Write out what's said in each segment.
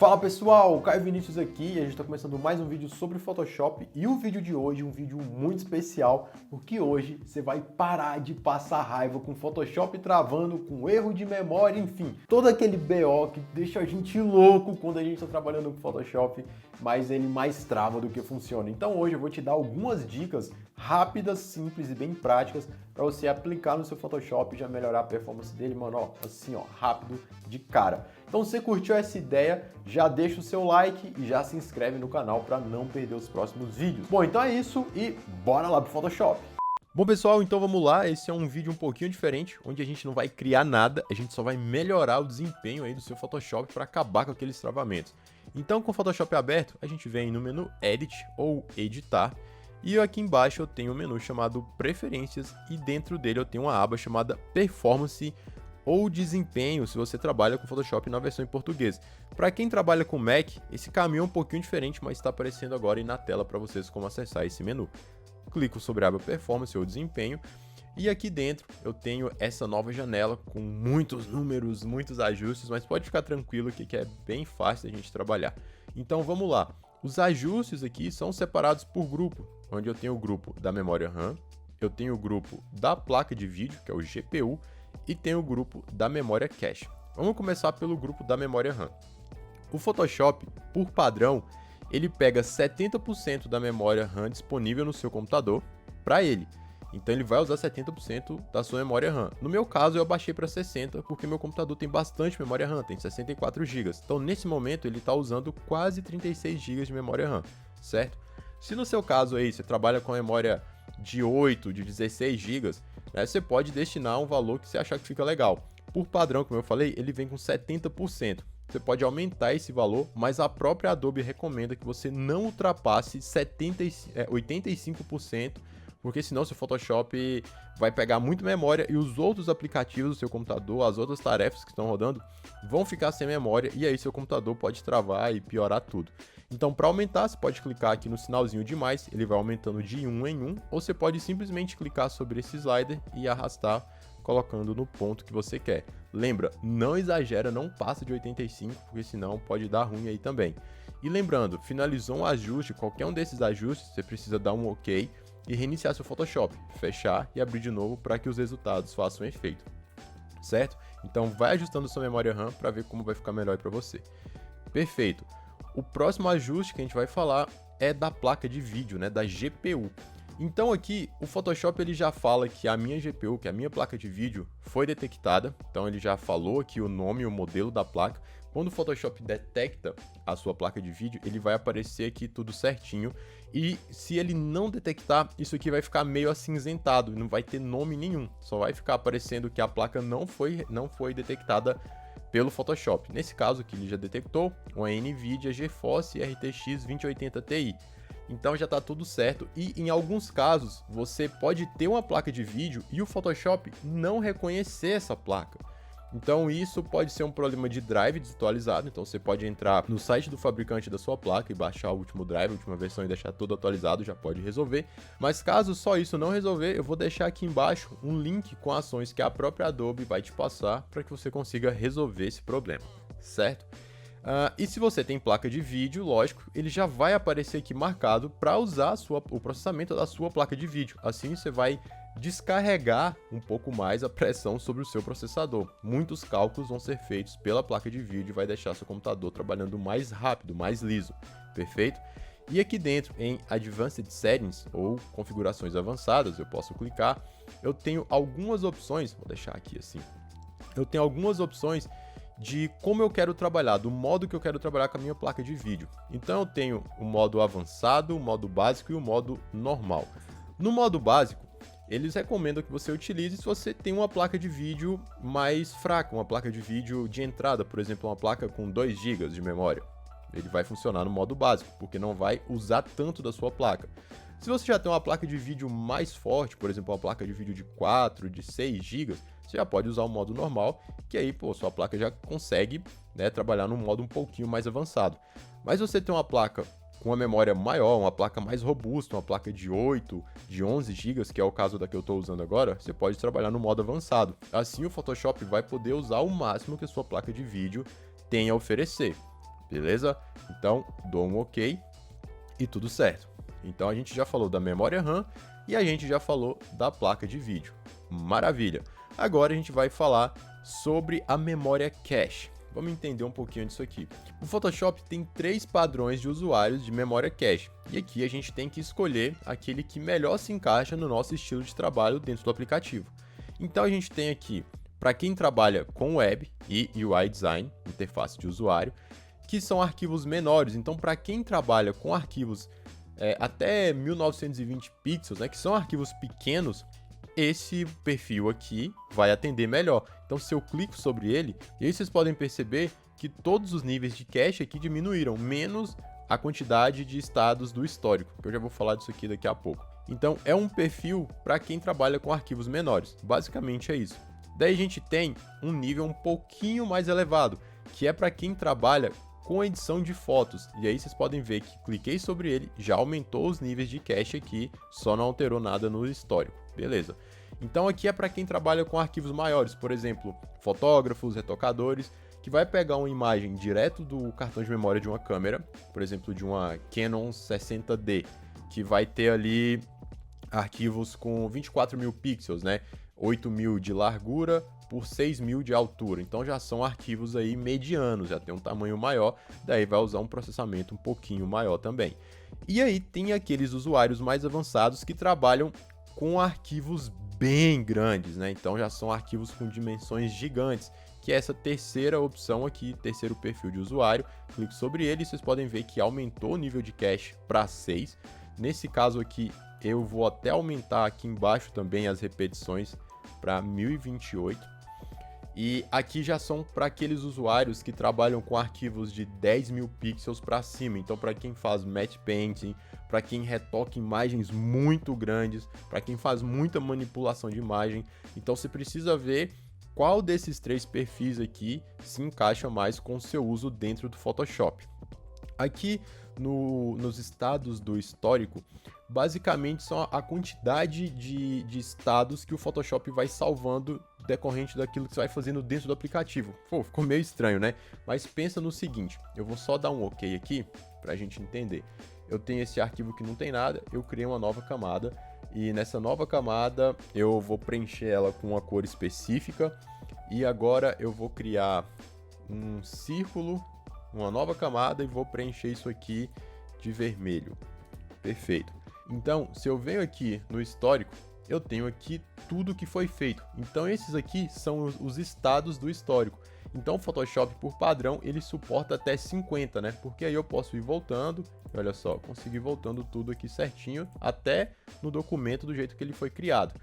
Fala pessoal, Caio Vinícius aqui e a gente está começando mais um vídeo sobre Photoshop e o vídeo de hoje é um vídeo muito especial porque hoje você vai parar de passar raiva com Photoshop travando, com erro de memória, enfim, todo aquele BO que deixa a gente louco quando a gente está trabalhando com Photoshop, mas ele mais trava do que funciona. Então hoje eu vou te dar algumas dicas rápidas, simples e bem práticas para você aplicar no seu Photoshop e já melhorar a performance dele, mano, ó, assim, ó, rápido de cara. Então se você curtiu essa ideia, já deixa o seu like e já se inscreve no canal para não perder os próximos vídeos. Bom, então é isso e bora lá pro Photoshop. Bom pessoal, então vamos lá, esse é um vídeo um pouquinho diferente, onde a gente não vai criar nada, a gente só vai melhorar o desempenho aí do seu Photoshop para acabar com aqueles travamentos. Então com o Photoshop aberto, a gente vem no menu Edit ou Editar, e aqui embaixo eu tenho um menu chamado Preferências e dentro dele eu tenho uma aba chamada Performance ou Desempenho, se você trabalha com Photoshop na versão em português. Para quem trabalha com Mac, esse caminho é um pouquinho diferente, mas está aparecendo agora aí na tela para vocês como acessar esse menu. Clico sobre a aba Performance ou Desempenho e aqui dentro eu tenho essa nova janela com muitos números, muitos ajustes, mas pode ficar tranquilo aqui que é bem fácil da gente trabalhar. Então vamos lá. Os ajustes aqui são separados por grupo, onde eu tenho o grupo da memória RAM, eu tenho o grupo da placa de vídeo, que é o GPU, e tenho o grupo da memória cache. Vamos começar pelo grupo da memória RAM. O Photoshop, por padrão, ele pega 70% da memória RAM disponível no seu computador para ele. Então ele vai usar 70% da sua memória RAM. No meu caso, eu abaixei para 60% porque meu computador tem bastante memória RAM, tem 64 GB. Então nesse momento ele está usando quase 36 GB de memória RAM, certo? Se no seu caso aí você trabalha com a memória de 8, de 16 GB, né, você pode destinar um valor que você achar que fica legal. Por padrão, como eu falei, ele vem com 70%. Você pode aumentar esse valor, mas a própria Adobe recomenda que você não ultrapasse 85%, porque senão seu Photoshop vai pegar muito memória e os outros aplicativos do seu computador, as outras tarefas que estão rodando, vão ficar sem memória e aí seu computador pode travar e piorar tudo. Então, para aumentar, você pode clicar aqui no sinalzinho de mais, ele vai aumentando de 1 em 1, ou você pode simplesmente clicar sobre esse slider e arrastar, colocando no ponto que você quer. Lembra, não exagera, não passa de 85, porque senão pode dar ruim aí também. E lembrando, finalizou um ajuste, qualquer um desses ajustes, você precisa dar um OK e reiniciar seu Photoshop, fechar e abrir de novo para que os resultados façam efeito, certo? Então vai ajustando sua memória RAM para ver como vai ficar melhor para você. Perfeito. O próximo ajuste que a gente vai falar é da placa de vídeo, né, da GPU. Então aqui o Photoshop ele já fala que a minha GPU, que a minha placa de vídeo foi detectada, então ele já falou aqui o nome e o modelo da placa. Quando o Photoshop detecta a sua placa de vídeo, ele vai aparecer aqui tudo certinho. E se ele não detectar, isso aqui vai ficar meio acinzentado, não vai ter nome nenhum. Só vai ficar aparecendo que a placa não foi detectada pelo Photoshop. Nesse caso aqui ele já detectou uma NVIDIA GeForce RTX 2080 Ti. Então já está tudo certo e em alguns casos você pode ter uma placa de vídeo e o Photoshop não reconhecer essa placa. Então isso pode ser um problema de drive desatualizado, então você pode entrar no site do fabricante da sua placa e baixar o último drive, a última versão e deixar tudo atualizado, já pode resolver. Mas caso só isso não resolver, eu vou deixar aqui embaixo um link com ações que a própria Adobe vai te passar para que você consiga resolver esse problema, certo? E se você tem placa de vídeo, lógico, ele já vai aparecer aqui marcado para usar o processamento da sua placa de vídeo. Assim você vai descarregar um pouco mais a pressão sobre o seu processador. Muitos cálculos vão ser feitos pela placa de vídeo e vai deixar seu computador trabalhando mais rápido, mais liso, perfeito? E aqui dentro em Advanced Settings ou configurações avançadas, eu posso clicar, eu tenho algumas opções, vou deixar aqui assim, eu tenho algumas opções de como eu quero trabalhar, do modo que eu quero trabalhar com a minha placa de vídeo. Então eu tenho o modo avançado, o modo básico e o modo normal. No modo básico, eles recomendam que você utilize se você tem uma placa de vídeo mais fraca, uma placa de vídeo de entrada, por exemplo, uma placa com 2 GB de memória. Ele vai funcionar no modo básico, porque não vai usar tanto da sua placa. Se você já tem uma placa de vídeo mais forte, por exemplo, uma placa de vídeo de 4, de 6 GB, você já pode usar o modo normal, que aí, sua placa já consegue, né, trabalhar num modo um pouquinho mais avançado. Mas se você tem uma placa com uma memória maior, uma placa mais robusta, uma placa de 8, de 11 GB, que é o caso da que eu estou usando agora, você pode trabalhar no modo avançado. Assim o Photoshop vai poder usar o máximo que a sua placa de vídeo tem a oferecer. beleza? Então, dou um OK e tudo certo. Então a gente já falou da memória RAM e a gente já falou da placa de vídeo. Maravilha! Agora a gente vai falar sobre a memória cache. Vamos entender um pouquinho disso aqui. O Photoshop tem 3 padrões de usuários de memória cache. E aqui a gente tem que escolher aquele que melhor se encaixa no nosso estilo de trabalho dentro do aplicativo. Então a gente tem aqui, para quem trabalha com web e UI design, interface de usuário, que são arquivos menores. Então para quem trabalha com arquivos até 1920 pixels, né, que são arquivos pequenos, esse perfil aqui vai atender melhor. Então se eu clico sobre ele, e aí vocês podem perceber que todos os níveis de cache aqui diminuíram, menos a quantidade de estados do histórico, que eu já vou falar disso aqui daqui a pouco. Então é um perfil para quem trabalha com arquivos menores, basicamente é isso. Daí a gente tem um nível um pouquinho mais elevado, que é para quem trabalha com edição de fotos, e aí vocês podem ver que cliquei sobre ele, já aumentou os níveis de cache aqui, só não alterou nada no histórico, beleza. Então aqui é para quem trabalha com arquivos maiores, por exemplo, fotógrafos, retocadores, que vai pegar uma imagem direto do cartão de memória de uma câmera, por exemplo, de uma Canon 60D, que vai ter ali arquivos com 24.000 pixels, né? 8.000 de largura por 6.000 de altura. Então já são arquivos aí medianos, já tem um tamanho maior, daí vai usar um processamento um pouquinho maior também. E aí tem aqueles usuários mais avançados que trabalham com arquivos bem grandes, né? Então já são arquivos com dimensões gigantes, que é essa terceira opção aqui, terceiro perfil de usuário. Clique sobre ele e vocês podem ver que aumentou o nível de cache para 6. Nesse caso aqui, eu vou até aumentar aqui embaixo também as repetições para 1028. E aqui já são para aqueles usuários que trabalham com arquivos de 10.000 pixels para cima. Então, para quem faz matte painting, para quem retoca imagens muito grandes, para quem faz muita manipulação de imagem. Então, você precisa ver qual desses 3 perfis aqui se encaixa mais com o seu uso dentro do Photoshop. Aqui nos estados do histórico, basicamente são a quantidade de estados que o Photoshop vai salvando decorrente daquilo que você vai fazendo dentro do aplicativo. Pô, ficou meio estranho, né? Mas pensa no seguinte, eu vou só dar um OK aqui para a gente entender. Eu tenho esse arquivo que não tem nada, eu criei uma nova camada e nessa nova camada eu vou preencher ela com uma cor específica e agora eu vou criar um círculo, uma nova camada e vou preencher isso aqui de vermelho. Perfeito. Então, se eu venho aqui no histórico, eu tenho aqui tudo que foi feito. Então, esses aqui são os estados do histórico. Então, o Photoshop, por padrão, ele suporta até 50, né? Porque aí eu posso ir voltando, e olha só, consegui voltando tudo aqui certinho, até no documento do jeito que ele foi criado.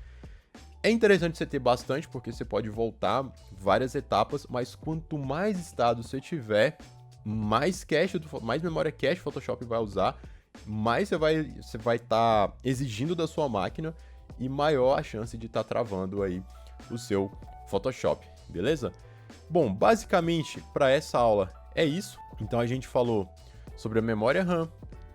É interessante você ter bastante, porque você pode voltar várias etapas, mas quanto mais estados você tiver, mais memória cache o Photoshop vai usar, mais você vai estar exigindo da sua máquina e maior a chance de estar travando aí o seu Photoshop, beleza? Bom, basicamente para essa aula é isso. Então a gente falou sobre a memória RAM,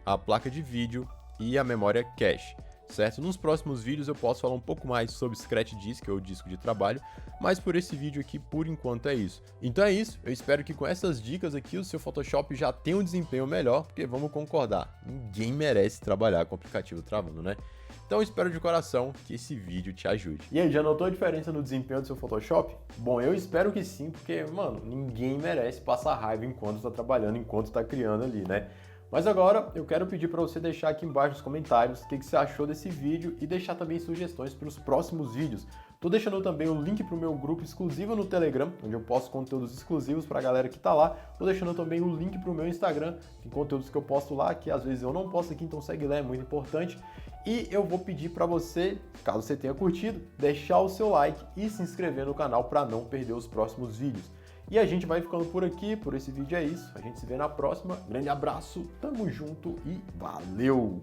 a placa de vídeo e a memória cache, certo? Nos próximos vídeos eu posso falar um pouco mais sobre Scratch Disk, ou disco de trabalho, mas por esse vídeo aqui, por enquanto, é isso. Então é isso, eu espero que com essas dicas aqui o seu Photoshop já tenha um desempenho melhor, porque vamos concordar, ninguém merece trabalhar com o aplicativo travando, né? Então eu espero de coração que esse vídeo te ajude. E aí, já notou a diferença no desempenho do seu Photoshop? Bom, eu espero que sim, porque, mano, ninguém merece passar raiva enquanto está trabalhando, enquanto está criando ali, né? Mas agora eu quero pedir para você deixar aqui embaixo nos comentários o que você achou desse vídeo e deixar também sugestões para os próximos vídeos. Tô deixando também o link para o meu grupo exclusivo no Telegram, onde eu posto conteúdos exclusivos para a galera que tá lá. Tô deixando também o link para o meu Instagram, tem conteúdos que eu posto lá, que às vezes eu não posto aqui, então segue lá, é muito importante. E eu vou pedir para você, caso você tenha curtido, deixar o seu like e se inscrever no canal para não perder os próximos vídeos. E a gente vai ficando por aqui, por esse vídeo é isso. A gente se vê na próxima. Grande abraço, tamo junto e valeu!